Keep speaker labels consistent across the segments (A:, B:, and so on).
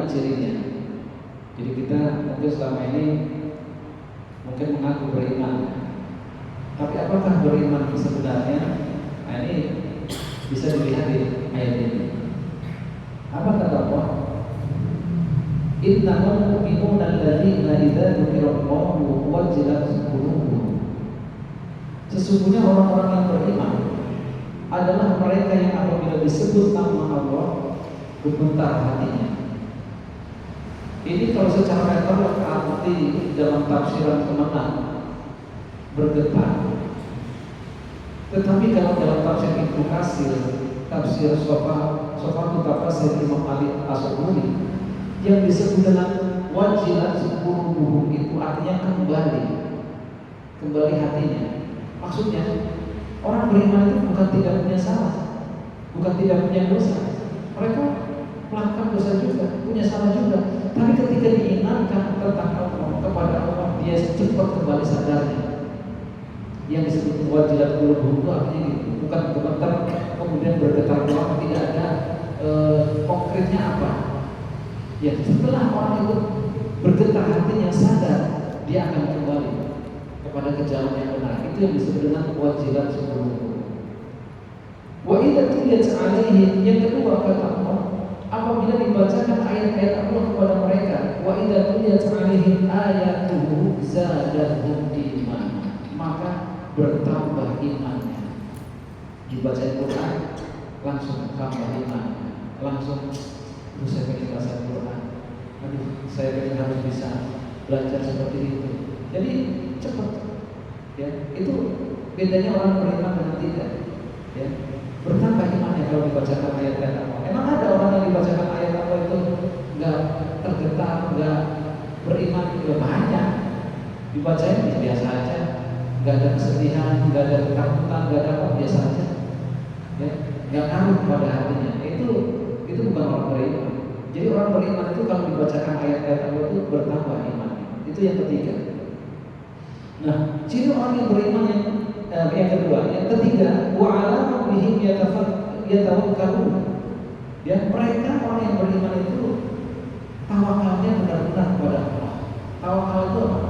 A: bagaimana cirinya. Jadi kita mungkin selama ini mungkin mengaku beriman, tapi apakah beriman sebenarnya? Nah, ini bisa dilihat di ayat ini. Apa kata Allah? Innamal mu'minuna alladzina idza dzukirallahu wajilat qulubuhum. Sesungguhnya orang-orang yang beriman adalah mereka yang apabila disebut nama Allah gemetar hatinya. Ini kalau secara meter arti dalam tafsiran kemenang bergetar. Tetapi kalau dalam tafsir Ibnu Katsir, tafsir Sofatu tafsir Imam Ali As-Sukuni, yang disebut dengan wajilat qulubuhum itu artinya kembali hatinya. Maksudnya orang beriman itu bukan tidak punya salah, bukan tidak punya dosa. Mereka melakukan dosa juga, punya salah juga. Tapi ketika diingatkan tentang Allah, kepada Allah, dia cepat kembali sadarnya. Yang disebut wajilat qulubuhum itu artinya gitu, bukan gemetar kemudian bergetar doang, tidak ada konkretnya apa. Ya, setelah orang itu bergetar hatinya, sadar, dia akan kembali kepada kejalan yang benar. Itu yang disebut dengan wajilat qulubuhum. Wa idza tuliyat 'alaihim, yang kedua kata Allah, apabila dibacakan ayat-ayat Allah kepada mereka, wa idza tuliyat 'alaihim ayatuhu zadatuhum iman, maka bertambah imannya. Dibaca Quran langsung tambah imannya, langsung saya pengen baca Quran, saya pengen harus bisa belajar seperti itu. Jadi cepat, ya. Itu bedanya orang beriman dengan tidak, ya. Bertambah imannya kalau dibacakan ayat-ayat Allah. Emang ada orang yang dibacakan ayat Allah itu nggak tergetar, nggak beriman? Juga banyak. Dibacain biasa aja, nggak ada kesedihan, nggak ada ketakutan, nggak ada apa, biasa aja, ya. Nggak ngaruh pada hatinya. Itu bukan orang beriman. Jadi orang beriman itu kalau dibacakan ayat-ayat Allah itu bertambah imannya. Itu yang ketiga. Nah, ciri orang yang beriman yang kedua, yang ketiga, wa 'ala rabbihim yatawakkalun. Ya, mereka orang yang beriman itu tawakalnya benar-benar kepada Allah. Tawakal itu apa?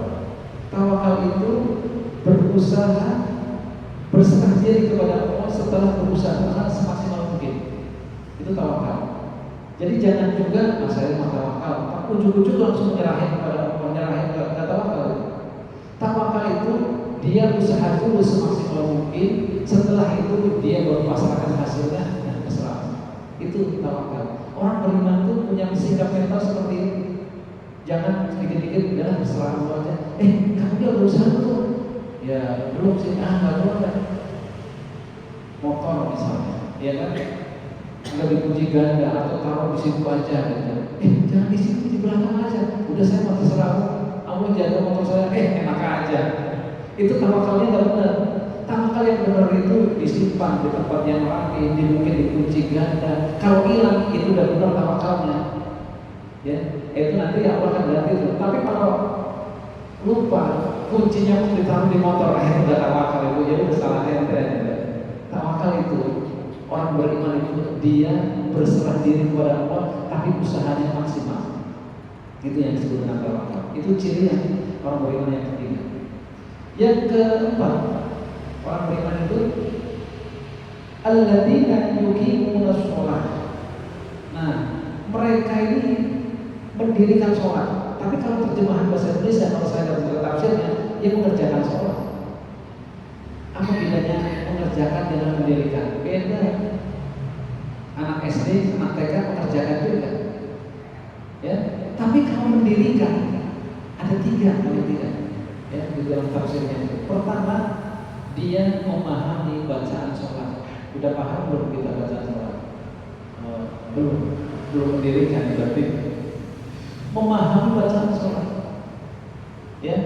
A: Tawakal itu berusaha berserah diri kepada Allah setelah berusaha semaksimal mungkin. Itu tawakal. Jadi jangan juga saya mau tawakal, ujug-ujug langsung menyerahin kepada Allah, menyerahin kepada tawakal. Tawakal itu dia usaha dulu semaksimal mungkin, setelah itu dia berpasrahkan hasilnya dan pasrah. Itu tawakal. Orang beriman itu punya sikap mental seperti itu. Jangan sedikit-sedikit udah berserah Allah aja. Kamu dia berusaha tuh. Ya belum sih, nggak tahu kan. Motor misalnya, ya kan? Nggak dipuji ganda atau taruh di situ aja gitu. Jangan di situ, di belakang aja. Udah saya mau terserah Allah jaga motor saya. Enak aja. Itu tawakalnya nggak benar. Tawakal yang benar itu disimpan di tempat yang rapi, mungkin dikunci ganda. Kalau hilang itu udah benar tawakalnya. Ya, itu nanti Allah akan ganti itu. Tapi kalau lupa kuncinya ditaruh di motor, udah tawakal itu, jadi udah salah ente. Tawakal itu orang beriman itu dia berserah diri kepada Allah, tapi usahanya maksimal. Itu yang disebut dengan tawakal. Itu ciri yang orang beriman yang ketiga. Yang keempat, orang beriman itu alladzina yuqimuna shalah. Nah, mereka ini mendirikan sholat. Tapi kalau terjemahan bahasa Indonesia, kalau saya dapat tafsirnya, dia mengerjakan sholat. Apa bedanya mengerjakan dengan mendirikan? Beda. Anak SD, anak TK mengerjakan juga, ya. Tapi kalau mendirikan ada tiga paling tidak, ya, di dalam tafsirnya itu. Pertama, dia memahami bacaan sholat. Udah paham belum kita bacaan sholat? Belum mendirikan, berarti memahami bacaan sholat, ya.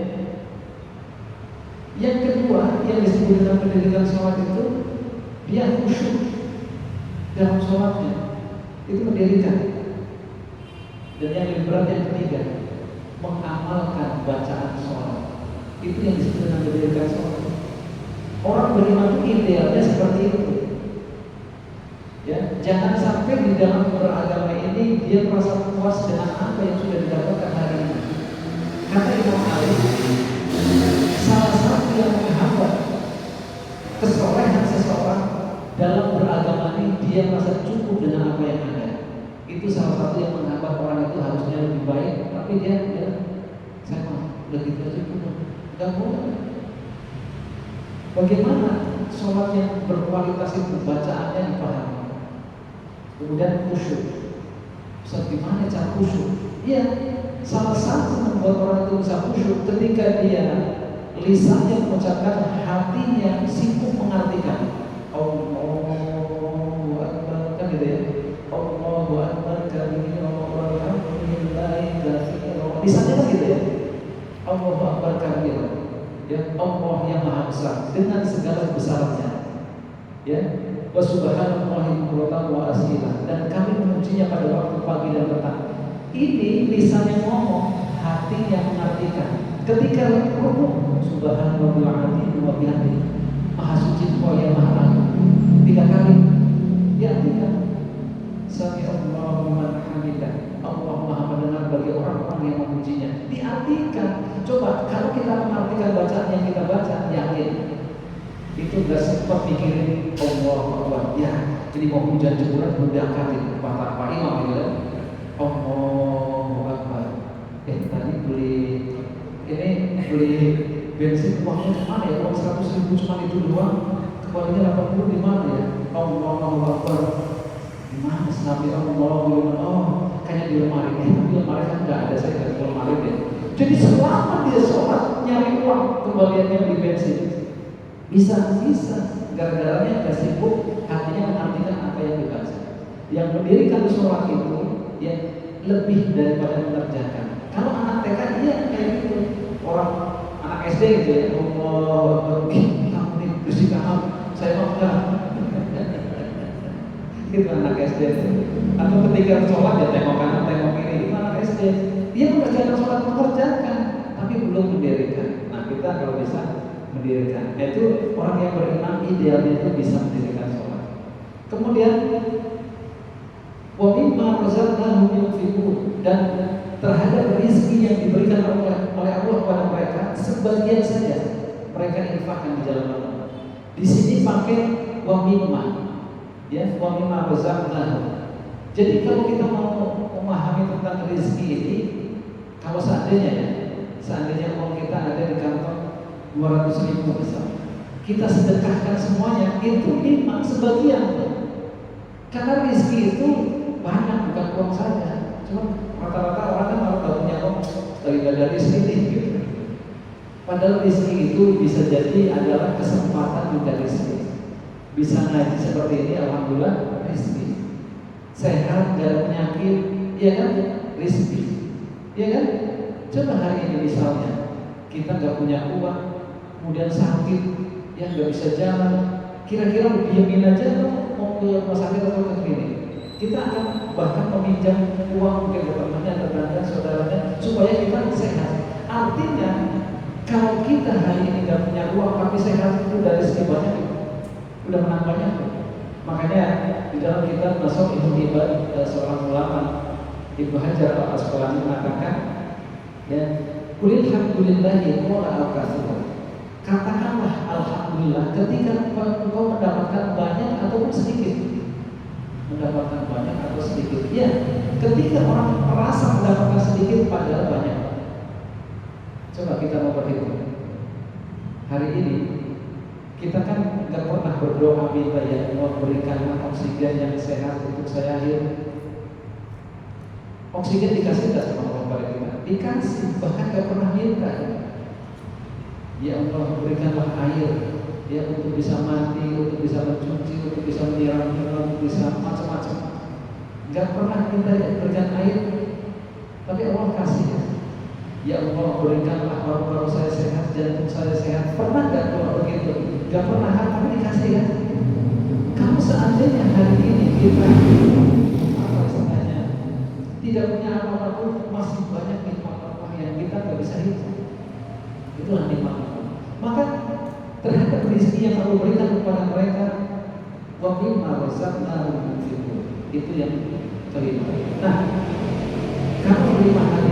A: Yang kedua, yang disebut dengan mendirikan sholat itu dia khusyuk dalam sholatnya, itu mendirikan. Dan yang lebih berat yang ketiga, mengamalkan bacaan sholat, itu yang disebut dengan mendirikan sholat. Orang beriman itu idealnya seperti itu, ya. Jangan sampai di dalam beragama ini dia merasa puas dengan apa yang sudah didapatkan hari ini. Kata Imam Ali, salah satu yang menghambat kesolehan seseorang dalam beragama ini, dia merasa cukup dengan apa yang ada. Itu salah satu yang menghambat orang itu harusnya lebih baik, tapi dia saya mau udah gitu aja cukup. Gak boleh. Bagaimana sholat yang berkualitas itu bacaannya dipahami, kemudian khusyuk. Ustaz, gimana cara khusyuk? Iya, salah satu membuat orang itu bisa khusyuk ketika dia lisannya mengucapkan, hatinya sibuk mengartikan. Allahu Akbar, kan gitu ya. Allahu Akbar kabira walhamdulillahi katsiran. Lisannya kan gitu ya. Allahu Akbar kabira. Ya, Allah yang Maha Besar dengan segala kebesarannya. Ya, wa subhanallahi bukratan wa asila, dan kami memujinya pada waktu pagi dan petang. Ini lisannya ngomong, hati yang mengartikan. Ketika rukuk, subhanallahil azim wa bihamdihi, Maha suci Allah yang Maha agung. 3 kali diartikan. Sami Allahu liman hamidah, Allah Maha mendengar bagi orang-orang yang memujinya. Diartikan. Coba kalau kita mengartikan bacaan yang kita baca, yakin itu gak sempat mikirin Allahu Akbar. Ya, jadi mau hujan jemuran belum diangkatin Pak Imam gitu. Allahu Akbar. Tadi beli bensin, uangnya kemana ya? Uang 100.000 cuma itu doang. Kembalinya 80 di mana ya? Allahu Akbar. Di mana Nabi Allah? Oh, kayaknya di lemari. Di lemari kan nggak ada, saya nggak di lemari deh. Jadi selama dia sholat nyari uang, kembaliannya beli bensin. Bisa. Gara-garanya nggak sibuk, hatinya mengartikan apa yang dibaca. Yang mendirikan sholat itu ya lebih daripada mengerjakan. Kalau anak TK iya kayak gitu. Orang anak SD gitu ya, Allah kamu nih bersihkan, saya mau enggak. Itu anak SD. Atau ketika sholat ya tengok kanan, tengok kiri. Itu anak SD. Dia mengerjakan sholat, mengerjakan, tapi belum mendirikan. Nah, kita kalau bisa mendirikan, itu orang yang beriman idealnya itu bisa mendirikan sholat. Kemudian wa mimma razaqnahum yunfiqun, dan terhadap rezeki yang diberikan oleh Allah kepada mereka, sebagian saja mereka infakkan di jalan Allah. Di sini pakai wa mimma, ya, wa mimma razaqnahum. Jadi kalau kita mau memahami tentang rezeki ini, kalau seandainya uang kita ada di kantong 200.000 besar, kita sedekahkan semuanya, itu memang sebagian. Karena rezeki itu banyak, bukan uang saja. Cuma rata-rata orang kan kalau punya uang dari rezeki gitu. Padahal rezeki itu bisa jadi adalah kesempatan juga rezeki. Bisa ngaji seperti ini, alhamdulillah rezeki. Sehat, gak ada penyakit, ya kan? Rezeki, ya kan? Coba hari ini misalnya kita gak punya uang, kemudian sakit, ya gak bisa jalan, kira-kira diamin aja mau ke rumah sakit atau ke klinik. Kita akan bahkan meminjam uang mungkin ke temannya, tetangga, saudaranya, supaya kita sehat. Artinya kalau kita hari ini gak punya uang tapi sehat, itu dari segi banyak, udah menang banyak. Makanya di dalam kitab Nasab Ibnu Ibad, seorang ulama Ibnu Hajar al-Asqalani mengatakan, ya, qul alhamdulillahi qala al-katsir. Katakanlah alhamdulillah ketika engkau mendapatkan banyak ataupun sedikit. Mendapatkan banyak atau sedikit. Ya, ketika orang merasa mendapatkan sedikit padahal banyak. Coba kita mau berhitung. Hari ini kita kan nggak pernah berdoa minta ya Allah berikanlah oksigen yang sehat untuk saya hidup. Oksigen dikasih nggak sama Allah pada kita? Dikasih, bahkan nggak pernah minta. Ya Allah berikanlah air, ya untuk bisa mandi, untuk bisa mencuci, untuk bisa menyiram, untuk bisa macam-macam. Nggak pernah minta ya berikan air, tapi Allah kasih. Ya Allah berikanlah paru-paru saya sehat, jantung saya sehat. Pernah nggak doa begitu? Gak pernah, tapi dikasih ya. Kamu seandainya hari ini kita apa istilahnya tidak punya apa-apa pun, masih banyak nikmat Allah yang kita nggak bisa hitung. Itulah nikmat Allah. Maka terhadap rezeki yang Allah berikan kepada mereka, wa mimma razaqnahum yunfiqun. Itu yang kelima. Nah, kalau 5 hal